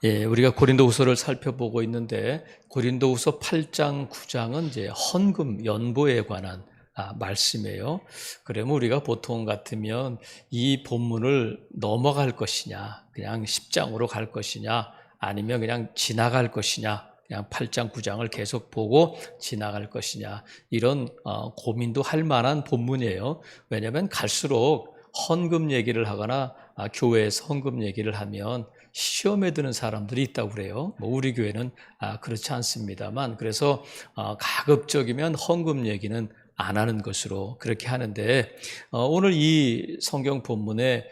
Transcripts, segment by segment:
예, 우리가 고린도후서를 살펴보고 있는데 고린도후서 8장, 9장은 이제 헌금, 연보에 관한 말씀이에요. 그러면 우리가 보통 같으면 이 본문을 넘어갈 것이냐, 그냥 10장으로 갈 것이냐, 아니면 그냥 지나갈 것이냐, 그냥 8장, 9장을 계속 보고 지나갈 것이냐, 이런 고민도 할 만한 본문이에요. 왜냐하면 갈수록 헌금 얘기를 하거나 교회에서 헌금 얘기를 하면 시험에 드는 사람들이 있다고 그래요. 우리 교회는 그렇지 않습니다만, 그래서 가급적이면 헌금 얘기는 안 하는 것으로 그렇게 하는데, 오늘 이 성경 본문에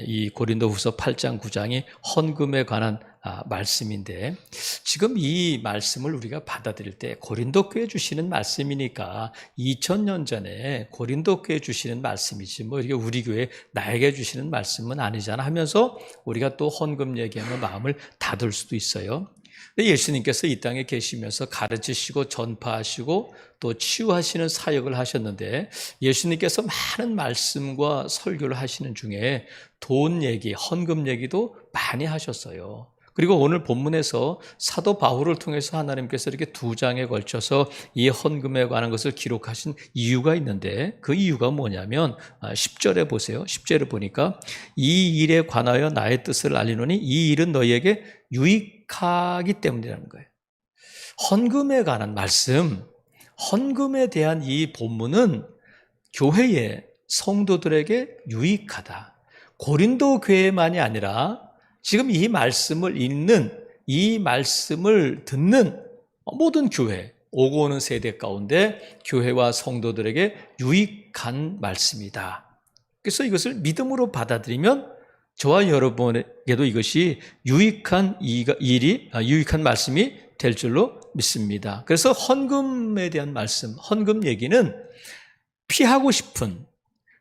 이 고린도후서 8장 9장이 헌금에 관한 말씀인데, 지금 이 말씀을 우리가 받아들일 때 고린도 교회 주시는 말씀이니까 2000년 전에 고린도 교회 주시는 말씀이지 뭐 이게 우리 교회 나에게 주시는 말씀은 아니잖아 하면서 우리가 또 헌금 얘기하면 마음을 닫을 수도 있어요. 근데 예수님께서 이 땅에 계시면서 가르치시고 전파하시고 또 치유하시는 사역을 하셨는데, 예수님께서 많은 말씀과 설교를 하시는 중에 돈 얘기, 헌금 얘기도 많이 하셨어요. 그리고 오늘 본문에서 사도 바울을 통해서 하나님께서 이렇게 2장에 걸쳐서 이 헌금에 관한 것을 기록하신 이유가 있는데, 그 이유가 뭐냐면 10절에 보세요. 10절에 보니까 이 일에 관하여 나의 뜻을 알리노니 이 일은 너희에게 유익하기 때문이라는 거예요. 헌금에 관한 말씀, 헌금에 대한 이 본문은 교회의 성도들에게 유익하다. 고린도 교회만이 아니라 지금 이 말씀을 읽는, 이 말씀을 듣는 모든 교회, 오고 오는 세대 가운데 교회와 성도들에게 유익한 말씀이다. 그래서 이것을 믿음으로 받아들이면 저와 여러분에게도 이것이 유익한 유익한 말씀이 될 줄로 믿습니다. 그래서 헌금에 대한 말씀, 헌금 얘기는 피하고 싶은,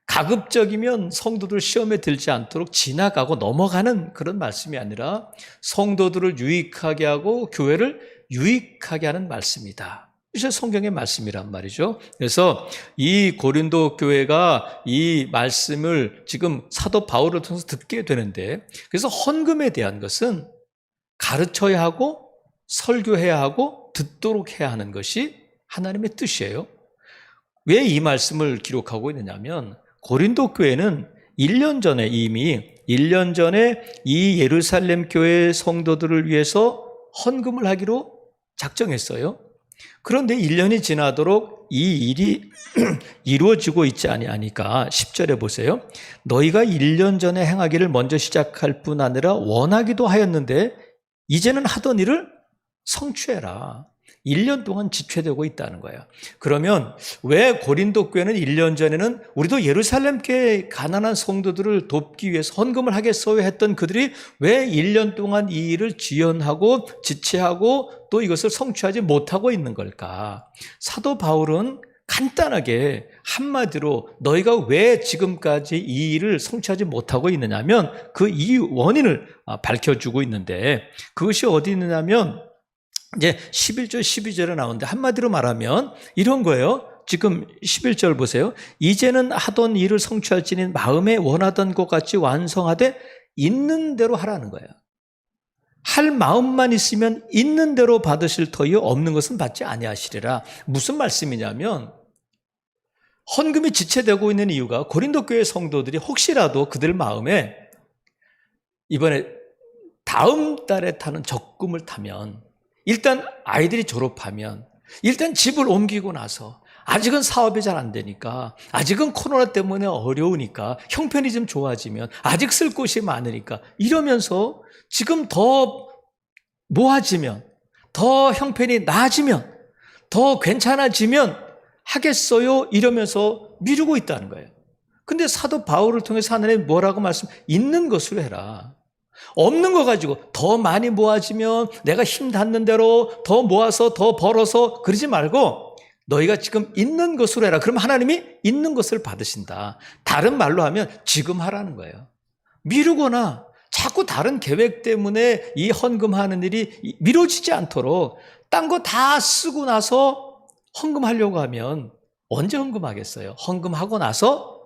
가급적이면 성도들 시험에 들지 않도록 지나가고 넘어가는 그런 말씀이 아니라 성도들을 유익하게 하고 교회를 유익하게 하는 말씀이다. 이게 성경의 말씀이란 말이죠. 그래서 이 고린도 교회가 이 말씀을 지금 사도 바울을 통해서 듣게 되는데, 그래서 헌금에 대한 것은 가르쳐야 하고 설교해야 하고 듣도록 해야 하는 것이 하나님의 뜻이에요. 왜 이 말씀을 기록하고 있느냐면, 고린도 교회는 1년 전에 이 예루살렘 교회 성도들을 위해서 헌금을 하기로 작정했어요. 그런데 1년이 지나도록 이 일이 이루어지고 있지 아니하니까 10절에 보세요. 너희가 1년 전에 행하기를 먼저 시작할 뿐 아니라 원하기도 하였는데 이제는 하던 일을 성취해라. 1년 동안 지체되고 있다는 거예요. 그러면 왜 고린도 교회는 1년 전에는 우리도 예루살렘 교회 가난한 성도들을 돕기 위해서 헌금을 하겠어요 했던 그들이 왜 1년 동안 이 일을 지연하고 지체하고 또 이것을 성취하지 못하고 있는 걸까? 사도 바울은 간단하게 한마디로 너희가 왜 지금까지 이 일을 성취하지 못하고 있느냐면 그 이유, 원인을 밝혀주고 있는데, 그것이 어디 있느냐면 이제 11절, 12절에 나오는데 한마디로 말하면 이런 거예요. 지금 11절 보세요. 이제는 하던 일을 성취할지니 마음에 원하던 것 같이 완성하되 있는 대로 하라는 거예요. 할 마음만 있으면 있는 대로 받으실 터이요 없는 것은 받지 아니하시리라. 무슨 말씀이냐면, 헌금이 지체되고 있는 이유가 고린도 교회 성도들이 혹시라도 그들 마음에 이번에 다음 달에 타는 적금을 타면, 일단 아이들이 졸업하면, 일단 집을 옮기고 나서 아직은 사업이 잘 안 되니까, 아직은 코로나 때문에 어려우니까, 형편이 좀 좋아지면, 아직 쓸 곳이 많으니까, 이러면서 지금 더 모아지면, 더 형편이 나아지면, 더 괜찮아지면 하겠어요? 이러면서 미루고 있다는 거예요. 근데 사도 바울을 통해서 하나님 뭐라고 있는 것으로 해라. 없는 거 가지고 더 많이 모아지면 내가 힘 닿는 대로 더 모아서 더 벌어서 그러지 말고 너희가 지금 있는 것으로 해라. 그럼 하나님이 있는 것을 받으신다. 다른 말로 하면 지금 하라는 거예요. 미루거나 자꾸 다른 계획 때문에 이 헌금하는 일이 미뤄지지 않도록 딴 거 다 쓰고 나서 헌금하려고 하면 언제 헌금하겠어요? 헌금하고 나서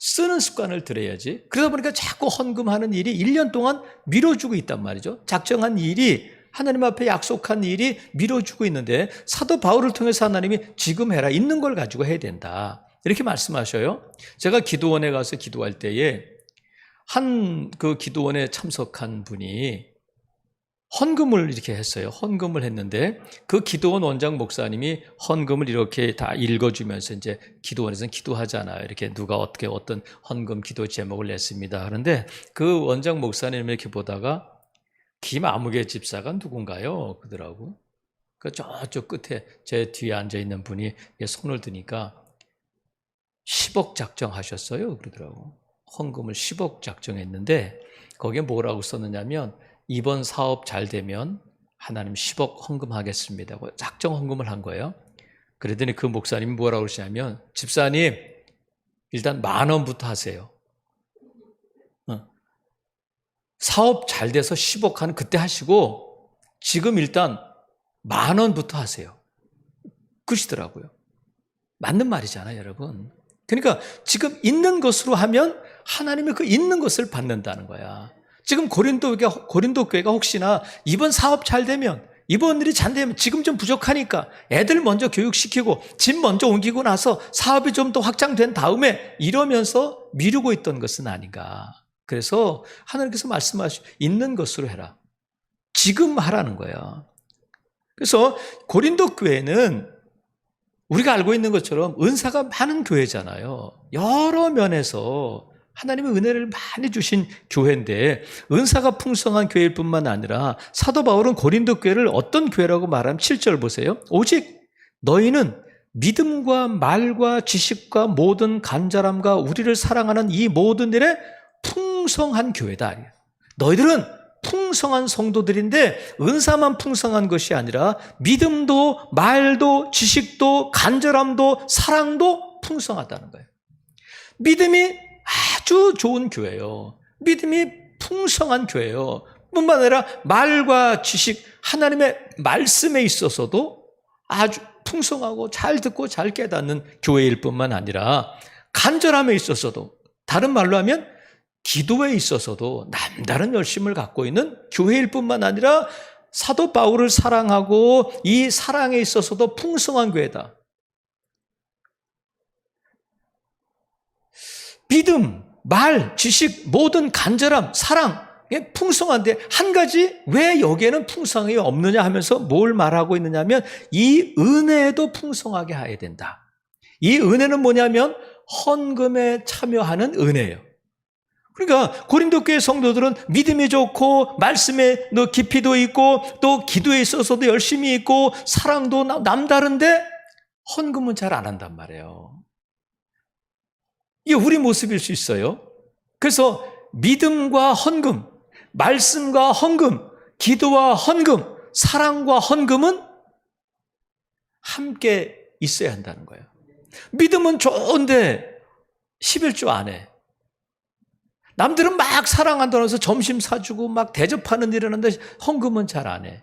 쓰는 습관을 들여야지. 그러다 보니까 자꾸 헌금하는 일이 1년 동안 미뤄주고 있단 말이죠. 작정한 일이, 하나님 앞에 약속한 일이 미뤄주고 있는데 사도 바울을 통해서 하나님이 지금 해라, 있는 걸 가지고 해야 된다, 이렇게 말씀하셔요. 제가 기도원에 가서 기도할 때에 한 그 기도원에 참석한 분이 헌금을 이렇게 했어요. 헌금을 했는데 그 기도원 원장 목사님이 헌금을 이렇게 다 읽어주면서 이제 기도원에서는 기도하잖아요. 이렇게 누가 어떻게 어떤 헌금 기도 제목을 냈습니다 하는데 그 원장 목사님을 이렇게 보다가 김아무개 집사가 누군가요? 그러더라고. 그 저쪽 끝에 제 뒤에 앉아 있는 분이 손을 드니까 10억 작정하셨어요. 그러더라고. 헌금을 10억 작정했는데 거기에 뭐라고 썼느냐면 이번 사업 잘 되면 하나님 10억 헌금하겠습니다. 작정 헌금을 한 거예요. 그러더니 그 목사님이 뭐라고 그러시냐면 집사님 일단 10,000원부터 하세요. 사업 잘 돼서 10억 하는 그때 하시고 지금 일단 10,000원부터 하세요. 그러시더라고요. 맞는 말이잖아요, 여러분. 그러니까 지금 있는 것으로 하면 하나님이 그 있는 것을 받는다는 거야. 지금 고린도 교회가 혹시나 이번 사업 잘 되면, 이번 일이 잘 되면 지금 좀 부족하니까 애들 먼저 교육시키고 집 먼저 옮기고 나서 사업이 좀 더 확장된 다음에 이러면서 미루고 있던 것은 아닌가. 그래서 하나님께서 말씀하시고 있는 것으로 해라. 지금 하라는 거야. 그래서 고린도 교회는 우리가 알고 있는 것처럼 은사가 많은 교회잖아요. 여러 면에서 하나님의 은혜를 많이 주신 교회인데 은사가 풍성한 교회일 뿐만 아니라 사도 바울은 고린도 교회를 어떤 교회라고 말하면 7절 보세요. 오직 너희는 믿음과 말과 지식과 모든 간절함과 우리를 사랑하는 이 모든 일에 풍성한 교회다. 너희들은 풍성한 성도들인데 은사만 풍성한 것이 아니라 믿음도 말도 지식도 간절함도 사랑도 풍성하다는 거예요. 믿음이 아주 좋은 교회예요. 믿음이 풍성한 교회예요. 뿐만 아니라 말과 지식, 하나님의 말씀에 있어서도 아주 풍성하고 잘 듣고 잘 깨닫는 교회일 뿐만 아니라 간절함에 있어서도, 다른 말로 하면 기도에 있어서도 남다른 열심을 갖고 있는 교회일 뿐만 아니라 사도 바울을 사랑하고 이 사랑에 있어서도 풍성한 교회다. 믿음, 말, 지식, 모든 간절함, 사랑에 풍성한데 한 가지 왜 여기에는 풍성함이 없느냐 하면서 뭘 말하고 있느냐 하면 이 은혜도 풍성하게 해야 된다. 이 은혜는 뭐냐면 헌금에 참여하는 은혜예요. 그러니까 고린도 교회 성도들은 믿음이 좋고 말씀에 깊이도 있고 또 기도에 있어서도 열심히 있고 사랑도 남다른데 헌금은 잘 안 한단 말이에요. 이게 우리 모습일 수 있어요. 그래서 믿음과 헌금, 말씀과 헌금, 기도와 헌금, 사랑과 헌금은 함께 있어야 한다는 거예요. 믿음은 좋은데 11조 안 해. 남들은 막 사랑한다고 해서 점심 사주고 막 대접하는 일을 하는데 헌금은 잘 안 해.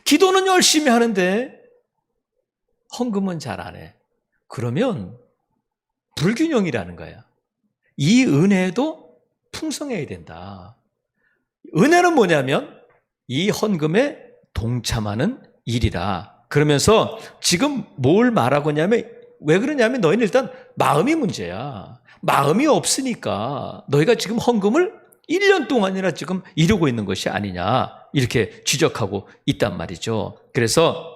기도는 열심히 하는데 헌금은 잘 안 해. 그러면 불균형이라는 거야. 이 은혜도 풍성해야 된다. 은혜는 뭐냐면 이 헌금에 동참하는 일이라. 그러면서 지금 뭘 말하고 있냐면, 왜 그러냐면 너희는 일단 마음이 문제야. 마음이 없으니까 너희가 지금 헌금을 1년 동안이나 지금 이루고 있는 것이 아니냐, 이렇게 지적하고 있단 말이죠. 그래서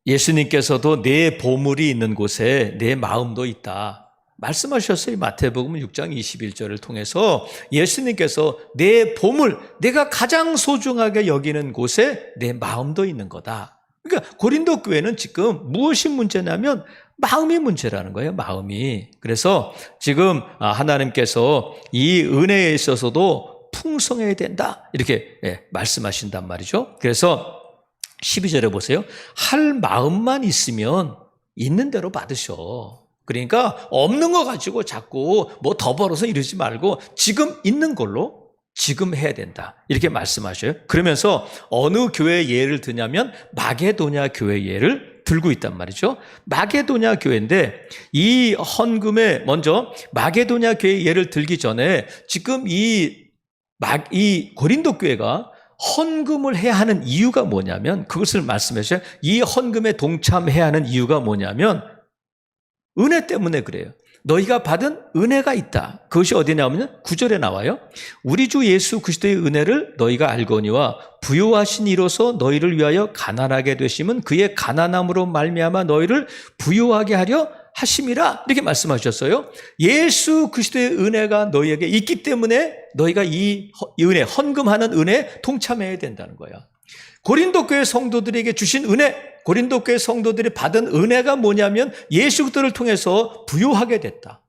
예수님께서도 내 보물이 있는 곳에 내 마음도 있다 말씀하셨어요. 마태복음 6장 21절을 통해서 예수님께서 내 보물, 내가 가장 소중하게 여기는 곳에 내 마음도 있는 거다. 그러니까 고린도 교회는 지금 무엇이 문제냐면 마음이 문제라는 거예요. 마음이. 그래서 지금 하나님께서 이 은혜에 있어서도 풍성해야 된다, 이렇게 말씀하신단 말이죠. 그래서 12절에 보세요. 할 마음만 있으면 있는 대로 받으셔. 그러니까 없는 거 가지고 자꾸 뭐 더 벌어서 이러지 말고 지금 있는 걸로 지금 해야 된다, 이렇게 말씀하셔요. 그러면서 어느 교회 예를 드냐면 마게도냐 교회 예를 교회를 들고 있단 말이죠. 마게도냐 교회인데 이 헌금에 먼저 마게도냐 교회 예를 들기 전에 지금 이 고린도 교회가 헌금을 해야 하는 이유가 뭐냐면 그것을 말씀해 주세요. 이 헌금에 동참해야 하는 이유가 뭐냐면 은혜 때문에 그래요. 너희가 받은 은혜가 있다. 그것이 어디 나오면 9절에 나와요. 우리 주 예수 그리스도의 은혜를 너희가 알거니와 부요하신 이로서 너희를 위하여 가난하게 되심은 그의 가난함으로 말미암아 너희를 부요하게 하려 하심이라 이렇게 말씀하셨어요. 예수 그리스도의 은혜가 너희에게 있기 때문에 너희가 이 은혜, 헌금하는 은혜에 동참해야 된다는 거야. 고린도 교회 성도들에게 주신 은혜, 고린도 교회 성도들이 받은 은혜가 뭐냐면 예수 그리스도를 통해서 부요하게 됐다.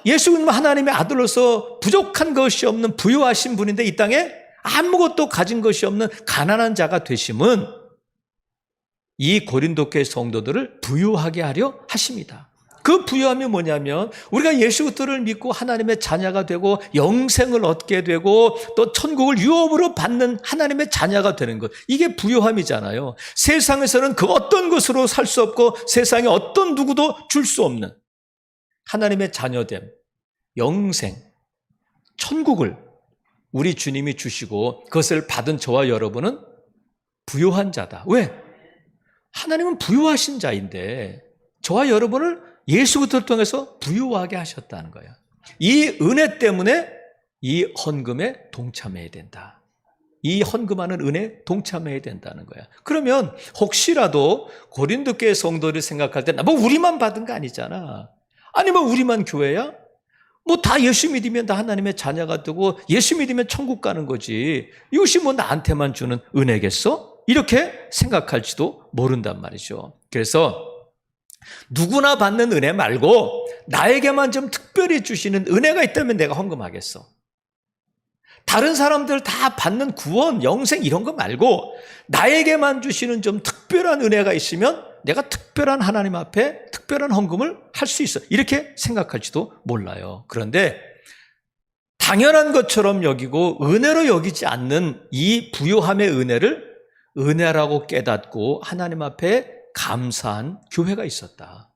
예수 그리스도는 하나님의 아들로서 부족한 것이 없는 부요하신 분인데 이 땅에 아무것도 가진 것이 없는 가난한 자가 되심은 이 고린도 교회 성도들을 부요하게 하려 하십니다. 그 부요함이 뭐냐면 우리가 예수 그리스도를 믿고 하나님의 자녀가 되고 영생을 얻게 되고 또 천국을 유업으로 받는 하나님의 자녀가 되는 것. 이게 부요함이잖아요. 세상에서는 그 어떤 것으로 살 수 없고 세상에 어떤 누구도 줄 수 없는 하나님의 자녀됨, 영생, 천국을 우리 주님이 주시고 그것을 받은 저와 여러분은 부요한 자다. 왜? 하나님은 부요하신 자인데 저와 여러분을 예수 그리스도를 통해서 부요하게 하셨다는 거예요. 이 은혜 때문에 이 헌금에 동참해야 된다. 이 헌금하는 은혜에 동참해야 된다는 거야. 그러면 혹시라도 고린도 교회 성도를 생각할 때 뭐 우리만 받은 거 아니잖아. 아니 뭐 우리만 교회야? 뭐 다 예수 믿으면 다 하나님의 자녀가 되고 예수 믿으면 천국 가는 거지. 이것이 뭐 나한테만 주는 은혜겠어? 이렇게 생각할지도 모른단 말이죠. 그래서 누구나 받는 은혜 말고 나에게만 좀 특별히 주시는 은혜가 있다면 내가 헌금하겠어. 다른 사람들 다 받는 구원, 영생 이런 거 말고 나에게만 주시는 좀 특별한 은혜가 있으면 내가 특별한 하나님 앞에 특별한 헌금을 할 수 있어. 이렇게 생각할지도 몰라요. 그런데 당연한 것처럼 여기고 은혜로 여기지 않는 이 부요함의 은혜를 은혜라고 깨닫고 하나님 앞에 감사한 교회가 있었다.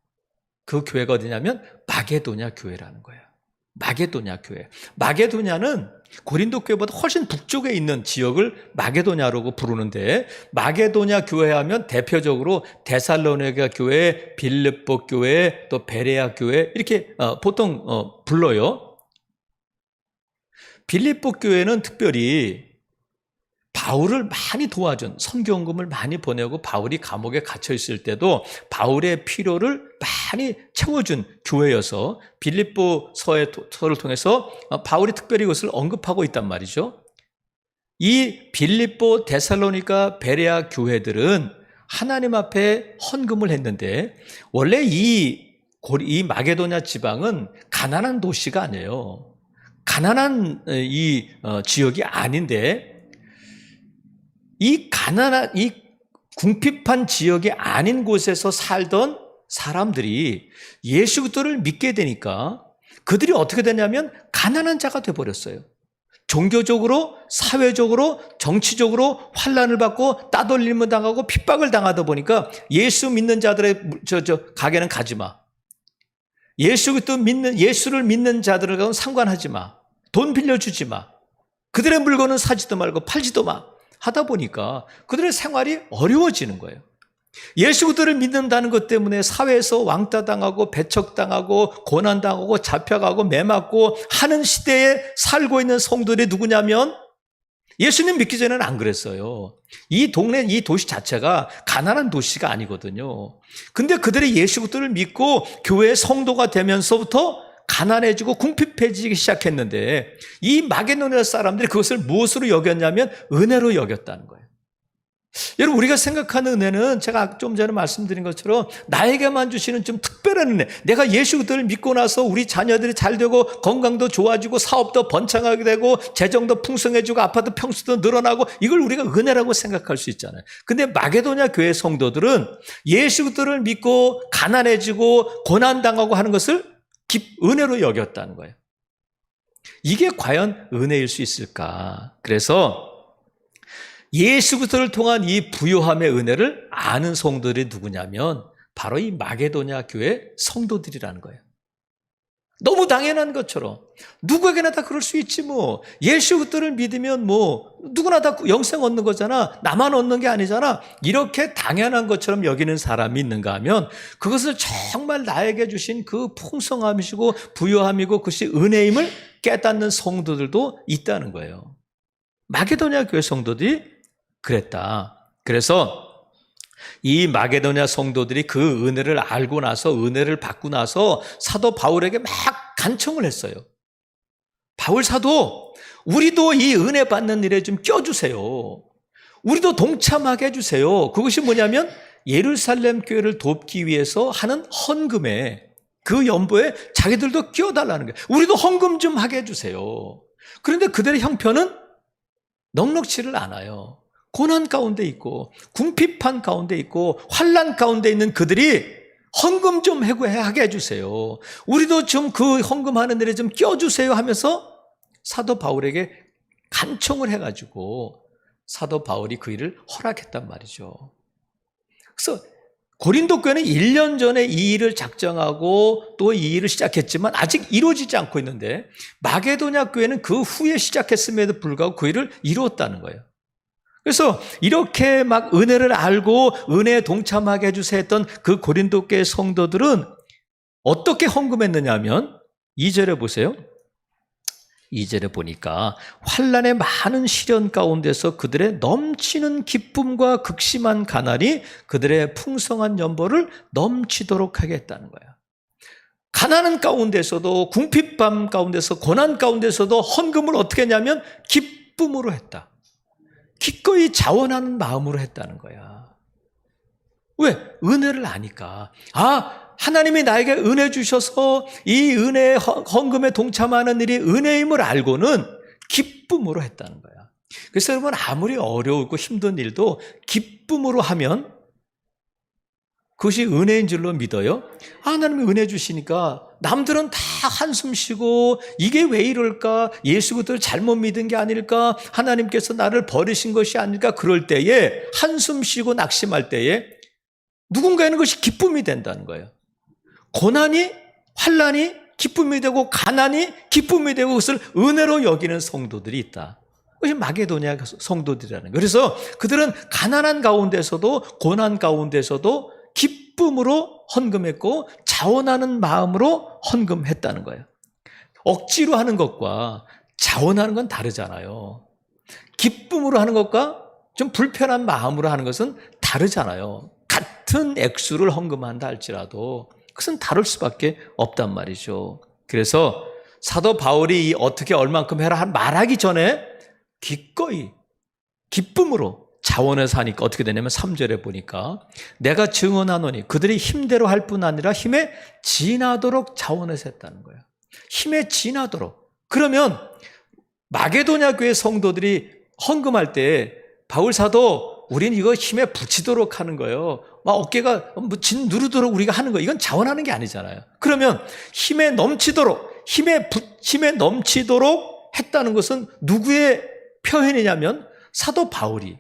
그 교회가 어디냐면 마게도냐 교회라는 거예요. 마게도냐 교회. 마게도냐는 고린도 교회보다 훨씬 북쪽에 있는 지역을 마게도냐라고 부르는데 마게도냐 교회 하면 대표적으로 데살로니가 교회, 빌립보 교회, 또 베레아 교회 이렇게 보통 불러요. 빌립보 교회는 특별히 바울을 많이 도와준 선교헌금을 많이 보내고 바울이 감옥에 갇혀 있을 때도 바울의 필요를 많이 채워준 교회여서 빌립보서를 통해서 바울이 특별히 이것을 언급하고 있단 말이죠. 이 빌립보, 데살로니가, 베레아 교회들은 하나님 앞에 헌금을 했는데 원래 이 마게도냐 지방은 가난한 도시가 아니에요. 가난한 이 지역이 아닌데 이 궁핍한 지역이 아닌 곳에서 살던 사람들이 예수 그리스도를 믿게 되니까 그들이 어떻게 되냐면 가난한 자가 되어버렸어요. 종교적으로, 사회적으로, 정치적으로 환난을 받고 따돌림을 당하고 핍박을 당하다 보니까 예수 믿는 자들의 가게는 가지 마. 예수를 믿는 자들과는 상관하지 마. 돈 빌려주지 마. 그들의 물건은 사지도 말고 팔지도 마. 하다 보니까 그들의 생활이 어려워지는 거예요. 예수 그리스도를 믿는다는 것 때문에 사회에서 왕따당하고 배척당하고 고난당하고 잡혀가고 매맞고 하는 시대에 살고 있는 성도들이 누구냐면 예수님 믿기 전에는 안 그랬어요. 이 동네, 이 도시 자체가 가난한 도시가 아니거든요. 근데 그들이 예수 그리스도를 믿고 교회의 성도가 되면서부터 가난해지고 궁핍해지기 시작했는데 이 마게도냐 사람들이 그것을 무엇으로 여겼냐면 은혜로 여겼다는 거예요. 여러분 우리가 생각하는 은혜는 제가 좀 전에 말씀드린 것처럼 나에게만 주시는 좀 특별한 은혜. 내가 예수 그리스도를 믿고 나서 우리 자녀들이 잘 되고 건강도 좋아지고 사업도 번창하게 되고 재정도 풍성해지고 아파트 평수도 늘어나고 이걸 우리가 은혜라고 생각할 수 있잖아요. 근데 마게도냐 교회 성도들은 예수 그리스도를 믿고 가난해지고 고난당하고 하는 것을 은혜로 여겼다는 거예요. 이게 과연 은혜일 수 있을까? 그래서 예수 그리스도를 통한 이 부요함의 은혜를 아는 성도들이 누구냐면 바로 이 마게도냐 교회 성도들이라는 거예요. 너무 당연한 것처럼 누구에게나 다 그럴 수 있지 뭐. 예수 그리스도를 믿으면 뭐 누구나 다 영생 얻는 거잖아. 나만 얻는 게 아니잖아. 이렇게 당연한 것처럼 여기는 사람이 있는가 하면 그것을 정말 나에게 주신 그 풍성함이시고 부요함이고 그것이 은혜임을 깨닫는 성도들도 있다는 거예요. 마게도냐 교회 성도들이 그랬다. 그래서 이 마게도냐 성도들이 그 은혜를 알고 나서 은혜를 받고 나서 사도 바울에게 막 간청을 했어요. 바울 사도, 우리도 이 은혜 받는 일에 좀 껴주세요. 우리도 동참하게 해주세요. 그것이 뭐냐면 예루살렘 교회를 돕기 위해서 하는 헌금에, 그 연보에 자기들도 끼워달라는 거예요. 우리도 헌금 좀 하게 해주세요. 그런데 그들의 형편은 넉넉치를 않아요. 고난 가운데 있고 궁핍한 가운데 있고 환난 가운데 있는 그들이 헌금 좀 하게 해주세요. 우리도 좀 그 헌금하는 일에 좀 껴주세요 하면서 사도 바울에게 간청을 해가지고 사도 바울이 그 일을 허락했단 말이죠. 그래서 고린도 교회는 1년 전에 이 일을 작정하고 또 이 일을 시작했지만 아직 이루어지지 않고 있는데 마게도냐 교회는 그 후에 시작했음에도 불구하고 그 일을 이루었다는 거예요. 그래서 이렇게 막 은혜를 알고 은혜에 동참하게 해주세요 했던 그 고린도 교회 성도들은 어떻게 헌금했느냐 하면 2절에 보세요. 2절에 보니까 환난의 많은 시련 가운데서 그들의 넘치는 기쁨과 극심한 가난이 그들의 풍성한 연보를 넘치도록 하게 했다는 거예요. 가난한 가운데서도 궁핍함 가운데서 고난 가운데서도 헌금을 어떻게 했냐면 기쁨으로 했다. 기꺼이 자원하는 마음으로 했다는 거야. 왜? 은혜를 아니까. 하나님이 나에게 은혜 주셔서 이 은혜의 헌금에 동참하는 일이 은혜임을 알고는 기쁨으로 했다는 거야. 그래서 여러분 아무리 어려우고 힘든 일도 기쁨으로 하면 그것이 은혜인 줄로 믿어요? 하나님이 은혜 주시니까 남들은 다 한숨 쉬고 이게 왜 이럴까? 예수 그리스도를 잘못 믿은 게 아닐까? 하나님께서 나를 버리신 것이 아닐까? 그럴 때에 한숨 쉬고 낙심할 때에 누군가에는 그것이 기쁨이 된다는 거예요. 고난이 환난이 기쁨이 되고 가난이 기쁨이 되고 그것을 은혜로 여기는 성도들이 있다. 그것이 마게도냐 성도들이라는 거예요. 그래서 그들은 가난한 가운데서도 고난 가운데서도 기쁨으로 헌금했고 자원하는 마음으로 헌금했다는 거예요. 억지로 하는 것과 자원하는 건 다르잖아요. 기쁨으로 하는 것과 좀 불편한 마음으로 하는 것은 다르잖아요. 같은 액수를 헌금한다 할지라도 그것은 다를 수밖에 없단 말이죠. 그래서 사도 바울이 어떻게 얼만큼 해라 말하기 전에 기꺼이 기쁨으로 자원해서 하니까 어떻게 되냐면 3절에 보니까 내가 증언하노니 그들이 힘대로 할 뿐 아니라 힘에 지나도록 자원해서 했다는 거예요. 힘에 지나도록. 그러면 마게도냐 교회 성도들이 헌금할 때 바울 사도 우리는 이거 힘에 붙이도록 하는 거예요. 막 어깨가 진 누르도록 우리가 하는 거예요. 이건 자원하는 게 아니잖아요. 그러면 힘에 넘치도록 힘에 넘치도록 했다는 것은 누구의 표현이냐면 사도 바울이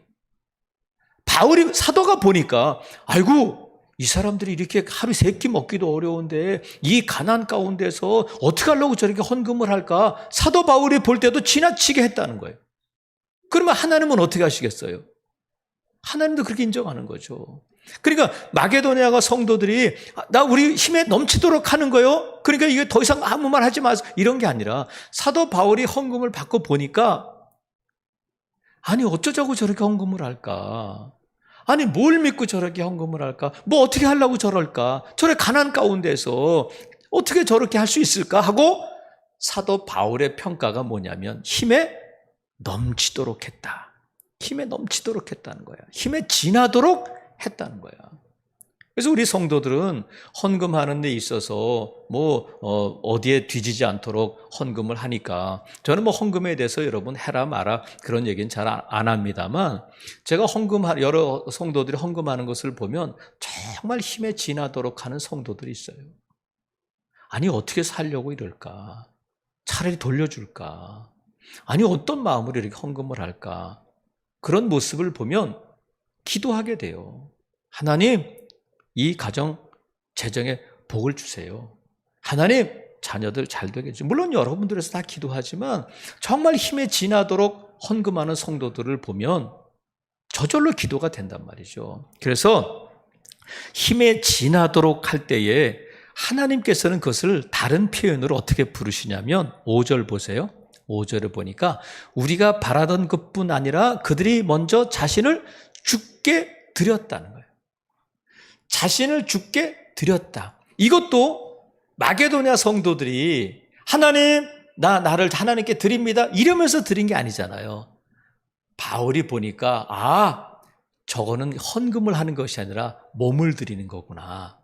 사도가 보니까 아이고 이 사람들이 이렇게 하루 3끼 먹기도 어려운데 이 가난 가운데서 어떻게 하려고 저렇게 헌금을 할까? 사도 바울이 볼 때도 지나치게 했다는 거예요. 그러면 하나님은 어떻게 하시겠어요? 하나님도 그렇게 인정하는 거죠. 그러니까 마게도냐가 성도들이 우리 힘에 넘치도록 하는 거요. 그러니까 이게 더 이상 아무 말 하지 마세요. 이런 게 아니라 사도 바울이 헌금을 받고 보니까 아니 어쩌자고 저렇게 헌금을 할까? 아니 뭘 믿고 저렇게 헌금을 할까? 뭐 어떻게 하려고 저럴까? 저래 가난 가운데서 어떻게 저렇게 할 수 있을까? 하고 사도 바울의 평가가 뭐냐면 힘에 넘치도록 했다. 힘에 넘치도록 했다는 거야. 힘에 지나도록 했다는 거야. 그래서 우리 성도들은 헌금하는 데 있어서 어디에 뒤지지 않도록 헌금을 하니까 저는 헌금에 대해서 여러분 해라 마라 그런 얘기는 잘 안 합니다만 제가 여러 성도들이 헌금하는 것을 보면 정말 힘에 지나도록 하는 성도들이 있어요. 아니 어떻게 살려고 이럴까? 차라리 돌려줄까? 아니 어떤 마음으로 이렇게 헌금을 할까? 그런 모습을 보면 기도하게 돼요. 하나님, 이 가정 재정에 복을 주세요. 하나님, 자녀들 잘 되게 해주세요. 물론 여러분들에서 다 기도하지만 정말 힘에 지나도록 헌금하는 성도들을 보면 저절로 기도가 된단 말이죠. 그래서 힘에 지나도록 할 때에 하나님께서는 그것을 다른 표현으로 어떻게 부르시냐면 5절 보세요. 5절을 보니까 우리가 바라던 것뿐 아니라 그들이 먼저 자신을 주께 드렸다는 거예요. 자신을 주께 드렸다. 이것도 마게도냐 성도들이 하나님, 나를 하나님께 드립니다 이러면서 드린 게 아니잖아요. 바울이 보니까 저거는 헌금을 하는 것이 아니라 몸을 드리는 거구나.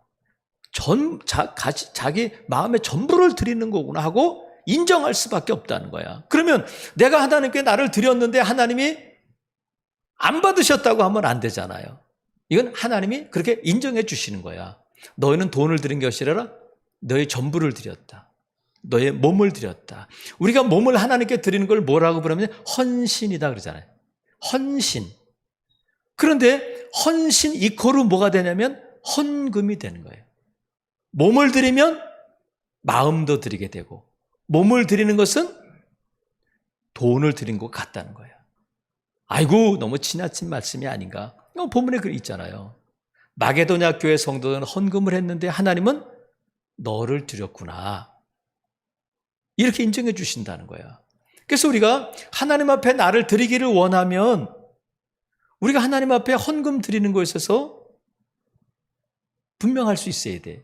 자기 마음의 전부를 드리는 거구나 하고 인정할 수밖에 없다는 거야. 그러면 내가 하나님께 나를 드렸는데 하나님이 안 받으셨다고 하면 안 되잖아요. 이건 하나님이 그렇게 인정해 주시는 거야. 너희는 돈을 드린 것이 아니라 너의 전부를 드렸다. 너의 몸을 드렸다. 우리가 몸을 하나님께 드리는 걸 뭐라고 부르면 헌신이다 그러잖아요. 헌신. 그런데 헌신 이코르 뭐가 되냐면 헌금이 되는 거예요. 몸을 드리면 마음도 드리게 되고 몸을 드리는 것은 돈을 드린 것 같다는 거예요. 아이고 너무 지나친 말씀이 아닌가. 본문에 그 있잖아요. 마게도냐 교회 성도는 헌금을 했는데 하나님은 너를 드렸구나. 이렇게 인정해 주신다는 거야. 그래서 우리가 하나님 앞에 나를 드리기를 원하면 우리가 하나님 앞에 헌금 드리는 것에 있어서 분명할 수 있어야 돼.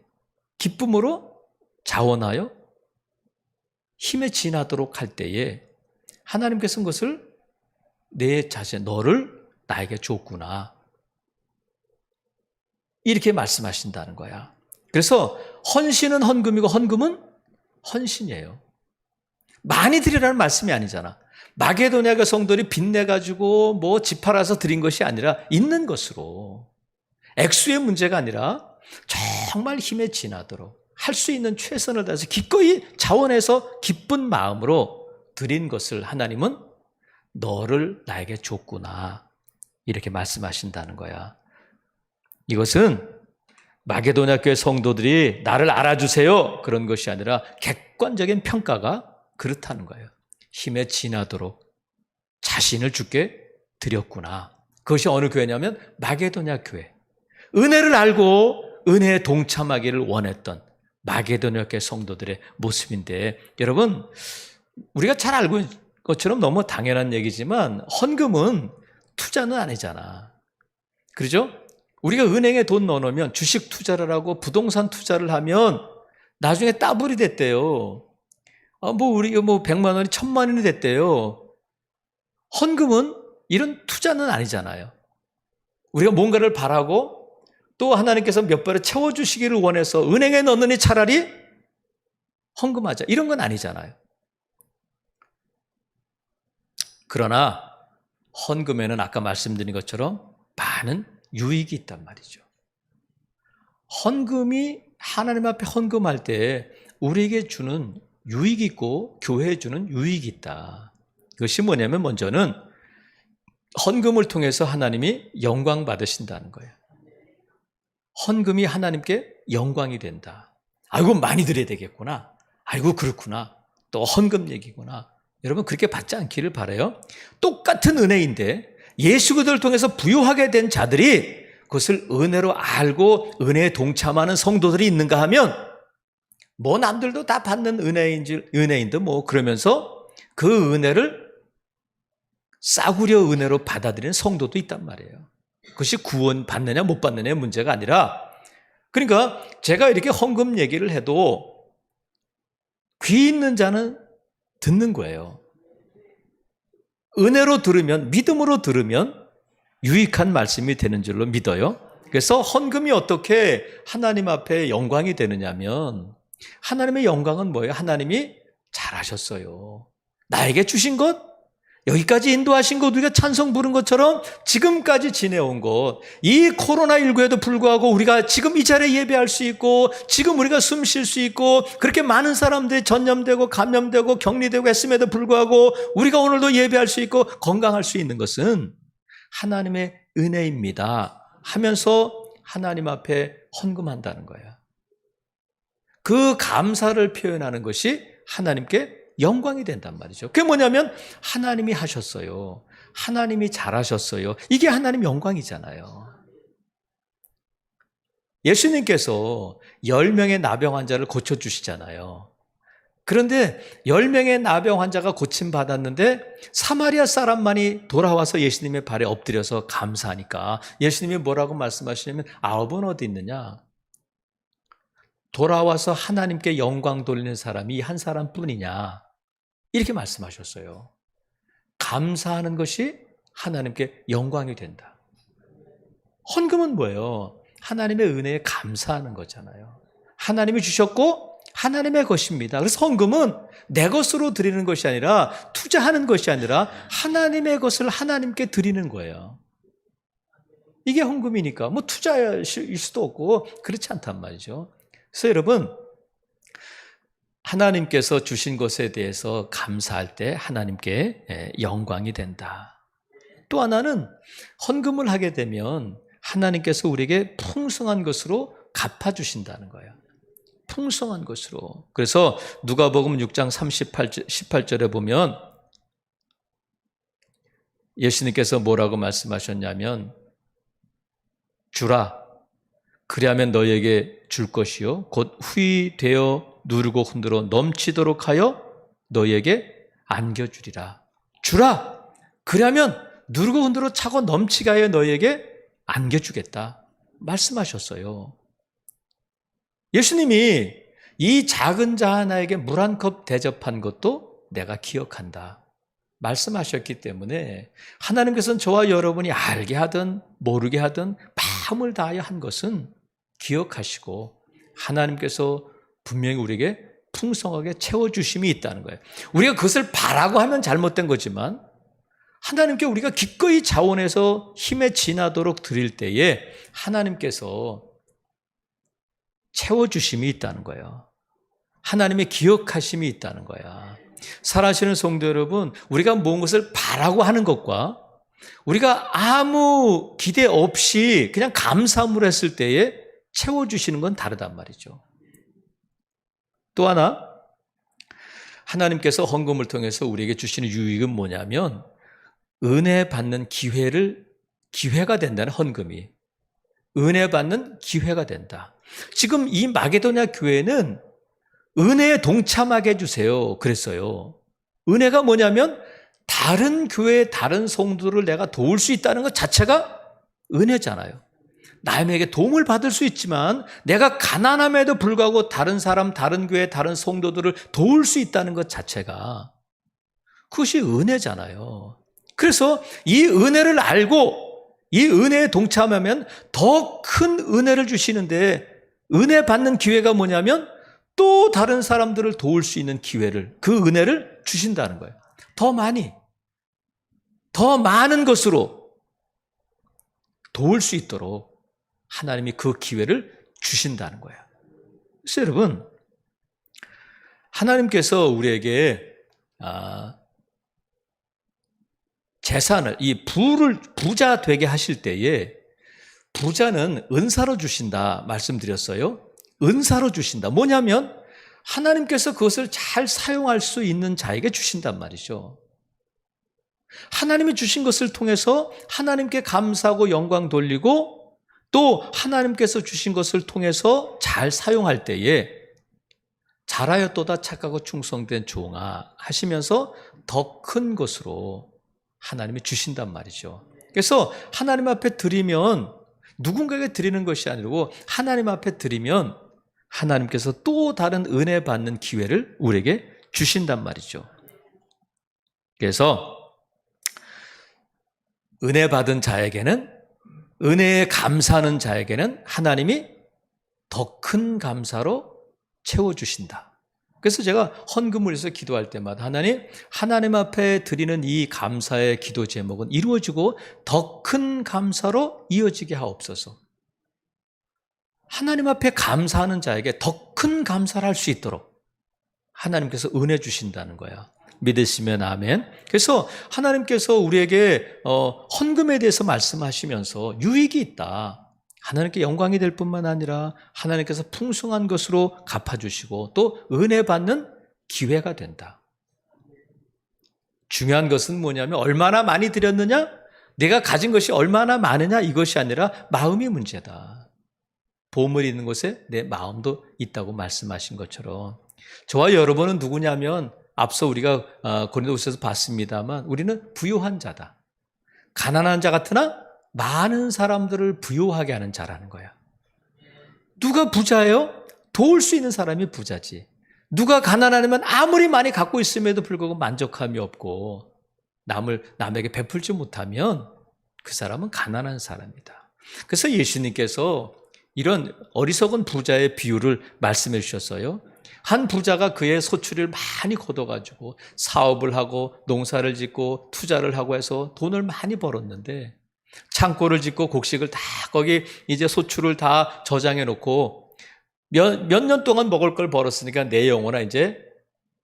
기쁨으로 자원하여 힘에 지나도록 할 때에 하나님께서는 그것을 내 자신, 너를 나에게 줬구나. 이렇게 말씀하신다는 거야. 그래서 헌신은 헌금이고 헌금은 헌신이에요. 많이 드리라는 말씀이 아니잖아. 마게도냐가 성도들이 빚내가지고 뭐 집 팔아서 드린 것이 아니라 있는 것으로 액수의 문제가 아니라 정말 힘에 지나도록 할 수 있는 최선을 다해서 기꺼이 자원해서 기쁜 마음으로 드린 것을 하나님은 너를 나에게 줬구나 이렇게 말씀하신다는 거야. 이것은 마게도냐 교회 성도들이 나를 알아주세요 그런 것이 아니라 객관적인 평가가 그렇다는 거예요. 힘에 지나도록 자신을 주께 드렸구나. 그것이 어느 교회냐면 마게도냐 교회. 은혜를 알고 은혜에 동참하기를 원했던 마게도냐 교회 성도들의 모습인데, 여러분 우리가 잘 알고 있는 것처럼 너무 당연한 얘기지만 헌금은 투자는 아니잖아. 그렇죠? 우리가 은행에 돈 넣어놓으면 주식 투자를 하고 부동산 투자를 하면 나중에 따블이 됐대요. 우리가 100만 원이 1000만 원이 됐대요. 헌금은 이런 투자는 아니잖아요. 우리가 뭔가를 바라고 또 하나님께서 몇 배로 채워주시기를 원해서 은행에 넣느니 차라리 헌금하자. 이런 건 아니잖아요. 그러나 헌금에는 아까 말씀드린 것처럼 많은 유익이 있단 말이죠. 헌금이 하나님 앞에 헌금할 때 우리에게 주는 유익이 있고 교회에 주는 유익이 있다. 그것이 뭐냐면 먼저는 헌금을 통해서 하나님이 영광 받으신다는 거예요. 헌금이 하나님께 영광이 된다. 아이고 많이 드려야 되겠구나. 아이고 그렇구나. 또 헌금 얘기구나. 여러분 그렇게 받지 않기를 바라요. 똑같은 은혜인데 예수 그리스도를 통해서 부유하게 된 자들이 그것을 은혜로 알고 은혜에 동참하는 성도들이 있는가 하면 뭐 남들도 다 받는 은혜인데 뭐 그러면서 그 은혜를 싸구려 은혜로 받아들이는 성도도 있단 말이에요. 그것이 구원 받느냐 못 받느냐의 문제가 아니라, 그러니까 제가 이렇게 헌금 얘기를 해도 귀 있는 자는 듣는 거예요. 은혜로 들으면, 믿음으로 들으면 유익한 말씀이 되는 줄로 믿어요. 그래서 헌금이 어떻게 하나님 앞에 영광이 되느냐면, 하나님의 영광은 뭐예요? 하나님이 잘하셨어요. 나에게 주신 것, 여기까지 인도하신 것, 우리가 찬송 부른 것처럼 지금까지 지내온 것, 이 코로나19에도 불구하고 우리가 지금 이 자리에 예배할 수 있고 지금 우리가 숨 쉴 수 있고 그렇게 많은 사람들이 전염되고 감염되고 격리되고 했음에도 불구하고 우리가 오늘도 예배할 수 있고 건강할 수 있는 것은 하나님의 은혜입니다 하면서 하나님 앞에 헌금한다는 거예요. 그 감사를 표현하는 것이 하나님께 영광이 된단 말이죠. 그게 뭐냐면 하나님이 하셨어요. 하나님이 잘하셨어요. 이게 하나님 영광이잖아요. 예수님께서 10명의 나병 환자를 고쳐주시잖아요. 그런데 10명의 나병 환자가 고침받았는데 사마리아 사람만이 돌아와서 예수님의 발에 엎드려서 감사하니까 예수님이 뭐라고 말씀하시냐면 9은 어디 있느냐? 돌아와서 하나님께 영광 돌리는 사람이 한 사람뿐이냐? 이렇게 말씀하셨어요. 감사하는 것이 하나님께 영광이 된다. 헌금은 뭐예요? 하나님의 은혜에 감사하는 거잖아요. 하나님이 주셨고 하나님의 것입니다. 그래서 헌금은 내 것으로 드리는 것이 아니라 투자하는 것이 아니라 하나님의 것을 하나님께 드리는 거예요. 이게 헌금이니까 뭐 투자일 수도 없고 그렇지 않단 말이죠. 그래서 여러분, 하나님께서 주신 것에 대해서 감사할 때 하나님께 영광이 된다. 또 하나는 헌금을 하게 되면 하나님께서 우리에게 풍성한 것으로 갚아주신다는 거예요. 풍성한 것으로. 그래서 누가복음 6장 18절에 보면 예수님께서 뭐라고 말씀하셨냐면 주라, 그리하면 너희에게 줄 것이요 곧 후히 되어 누르고 흔들어 넘치도록 하여 너희에게 안겨주리라. 주라, 그리하면 누르고 흔들어 차고 넘치게 하여 너희에게 안겨주겠다 말씀하셨어요. 예수님이 이 작은 자 하나에게 물 한 컵 대접한 것도 내가 기억한다 말씀하셨기 때문에 하나님께서는 저와 여러분이 알게 하든 모르게 하든 마음을 다하여 한 것은 기억하시고 하나님께서 분명히 우리에게 풍성하게 채워주심이 있다는 거예요. 우리가 그것을 바라고 하면 잘못된 거지만 하나님께 우리가 기꺼이 자원해서 힘에 지나도록 드릴 때에 하나님께서 채워주심이 있다는 거예요. 하나님의 기억하심이 있다는 거야. 살아시는 성도 여러분, 우리가 무엇을 바라고 하는 것과 우리가 아무 기대 없이 그냥 감사함으로 했을 때에 채워주시는 건 다르단 말이죠. 또 하나, 하나님께서 헌금을 통해서 우리에게 주시는 유익은 뭐냐면 은혜 받는 기회가 된다는 헌금이. 은혜 받는 기회가 된다. 지금 이 마게도냐 교회는 은혜에 동참하게 해주세요 그랬어요. 은혜가 뭐냐면 다른 교회, 다른 성도를 내가 도울 수 있다는 것 자체가 은혜잖아요. 남에게 도움을 받을 수 있지만 내가 가난함에도 불구하고 다른 사람, 다른 교회, 다른 성도들을 도울 수 있다는 것 자체가 그것이 은혜잖아요. 그래서 이 은혜를 알고 이 은혜에 동참하면 더 큰 은혜를 주시는데 은혜 받는 기회가 뭐냐면 또 다른 사람들을 도울 수 있는 기회를, 그 은혜를 주신다는 거예요. 더 많이, 더 많은 것으로 도울 수 있도록 하나님이 그 기회를 주신다는 거예요. 그래서 여러분, 하나님께서 우리에게 재산을, 이 부자 되게 하실 때에 부자는 은사로 주신다 말씀드렸어요. 은사로 주신다. 뭐냐면 하나님께서 그것을 잘 사용할 수 있는 자에게 주신단 말이죠. 하나님이 주신 것을 통해서 하나님께 감사하고 영광 돌리고 또 하나님께서 주신 것을 통해서 잘 사용할 때에 잘하였도다 착하고 충성된 종아 하시면서 더 큰 것으로 하나님이 주신단 말이죠. 그래서 하나님 앞에 드리면 누군가에게 드리는 것이 아니고 하나님 앞에 드리면 하나님께서 또 다른 은혜 받는 기회를 우리에게 주신단 말이죠. 그래서 은혜 받은 자에게는, 은혜에 감사하는 자에게는 하나님이 더 큰 감사로 채워주신다. 그래서 제가 헌금을 해서 기도할 때마다 하나님 앞에 드리는 이 감사의 기도 제목은 이루어지고 더 큰 감사로 이어지게 하옵소서. 하나님 앞에 감사하는 자에게 더 큰 감사를 할 수 있도록 하나님께서 은혜 주신다는 거야. 믿으시면 아멘. 그래서 하나님께서 우리에게 헌금에 대해서 말씀하시면서 유익이 있다. 하나님께 영광이 될 뿐만 아니라 하나님께서 풍성한 것으로 갚아주시고 또 은혜 받는 기회가 된다. 중요한 것은 뭐냐면 얼마나 많이 드렸느냐? 내가 가진 것이 얼마나 많으냐? 이것이 아니라 마음이 문제다. 보물이 있는 곳에 내 마음도 있다고 말씀하신 것처럼 저와 여러분은 누구냐면 앞서 우리가 고린도후서에서 봤습니다만 우리는 부유한 자다. 가난한 자 같으나 많은 사람들을 부유하게 하는 자라는 거야. 누가 부자예요? 도울 수 있는 사람이 부자지. 누가 가난하면 아무리 많이 갖고 있음에도 불구하고 만족함이 없고 남에게 베풀지 못하면 그 사람은 가난한 사람이다. 그래서 예수님께서 이런 어리석은 부자의 비유를 말씀해 주셨어요. 한 부자가 그의 소출을 많이 걷어가지고 사업을 하고 농사를 짓고 투자를 하고 해서 돈을 많이 벌었는데 창고를 짓고 곡식을 다 거기 이제 소출을 다 저장해 놓고 몇 년 동안 먹을 걸 벌었으니까 내 영혼아 이제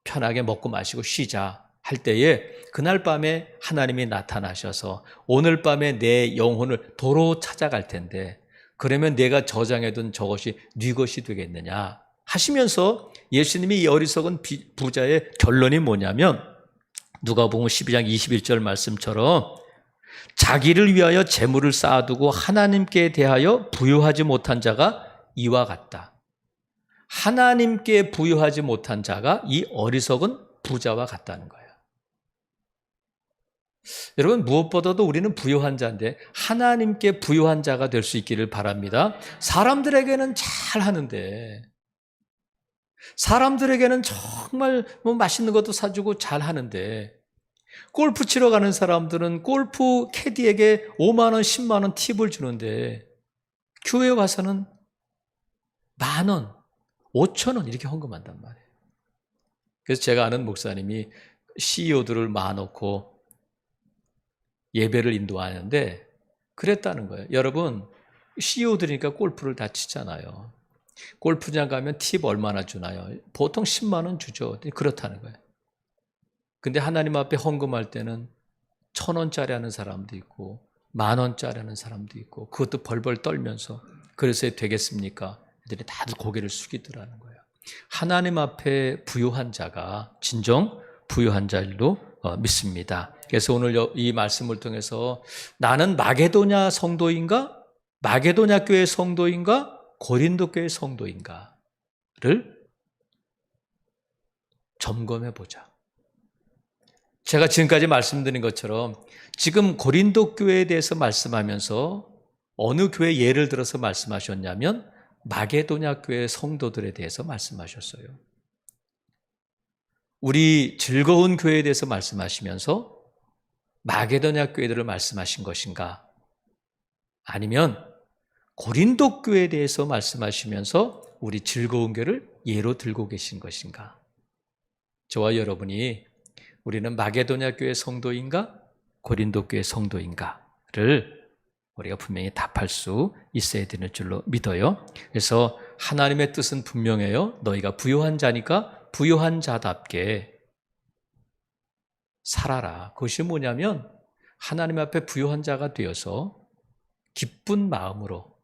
편하게 먹고 마시고 쉬자 할 때에 그날 밤에 하나님이 나타나셔서 오늘 밤에 내 영혼을 도로 찾아갈 텐데 그러면 내가 저장해둔 저것이 네 것이 되겠느냐 하시면서 예수님이 이 어리석은 부자의 결론이 뭐냐면 누가복음 12장 21절 말씀처럼 자기를 위하여 재물을 쌓아두고 하나님께 대하여 부유하지 못한 자가 이와 같다. 하나님께 부유하지 못한 자가 이 어리석은 부자와 같다는 거예요. 여러분 무엇보다도 우리는 부유한 자인데 하나님께 부유한 자가 될 수 있기를 바랍니다. 사람들에게는 잘 하는데 사람들에게는 정말 맛있는 것도 사주고 잘 하는데 골프 치러 가는 사람들은 골프 캐디에게 5만 원, 10만 원 팁을 주는데 교회 와서는 10,000원, 5,000원 이렇게 헌금한단 말이에요. 그래서 제가 아는 목사님이 CEO들을 모아놓고 예배를 인도하는데 그랬다는 거예요. 여러분 CEO들이니까 골프를 다 치잖아요. 골프장 가면 팁 얼마나 주나요? 보통 10만 원 주죠. 그렇다는 거예요. 근데 하나님 앞에 헌금할 때는 1,000원짜리 하는 사람도 있고 10,000원짜리 하는 사람도 있고 그것도 벌벌 떨면서 그래서 되겠습니까? 애들이 다들 고개를 숙이더라는 거예요. 하나님 앞에 부유한 자가 진정 부유한 자일로 믿습니다. 그래서 오늘 이 말씀을 통해서 나는 마게도냐 성도인가? 마게도냐 교회 성도인가? 고린도 교회 성도인가를 점검해 보자. 제가 지금까지 말씀드린 것처럼 지금 고린도 교회에 대해서 말씀하면서 어느 교회 예를 들어서 말씀하셨냐면 마게도냐 교회 성도들에 대해서 말씀하셨어요. 우리 즐거운 교회에 대해서 말씀하시면서 마게도냐 교회들을 말씀하신 것인가? 아니면 고린도 교회에 대해서 말씀하시면서 우리 즐거운 교회를 예로 들고 계신 것인가? 저와 여러분이 우리는 마게도냐 교회 성도인가? 고린도 교회 성도인가를 우리가 분명히 답할 수 있어야 되는 줄로 믿어요. 그래서 하나님의 뜻은 분명해요. 너희가 부유한 자니까 부유한 자답게 살아라. 그것이 뭐냐면 하나님 앞에 부유한 자가 되어서 기쁜 마음으로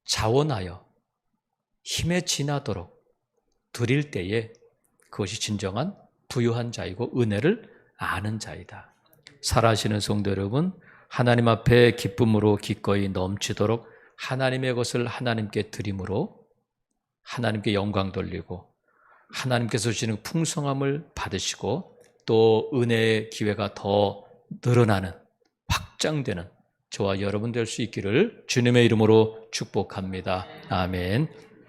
자원하여 힘에 지나도록 드릴 때에 그것이 진정한 부유한 자이고 은혜를 아는 자이다. 살아가시는 성도 여러분, 하나님 앞에 기쁨으로 기꺼이 넘치도록 하나님의 것을 하나님께 드림으로 하나님께 영광 돌리고 하나님께서 주시는 풍성함을 받으시고 또 은혜의 기회가 더 늘어나는 확장되는 저와 여러분 될 수 있기를 주님의 이름으로 축복합니다. 아멘.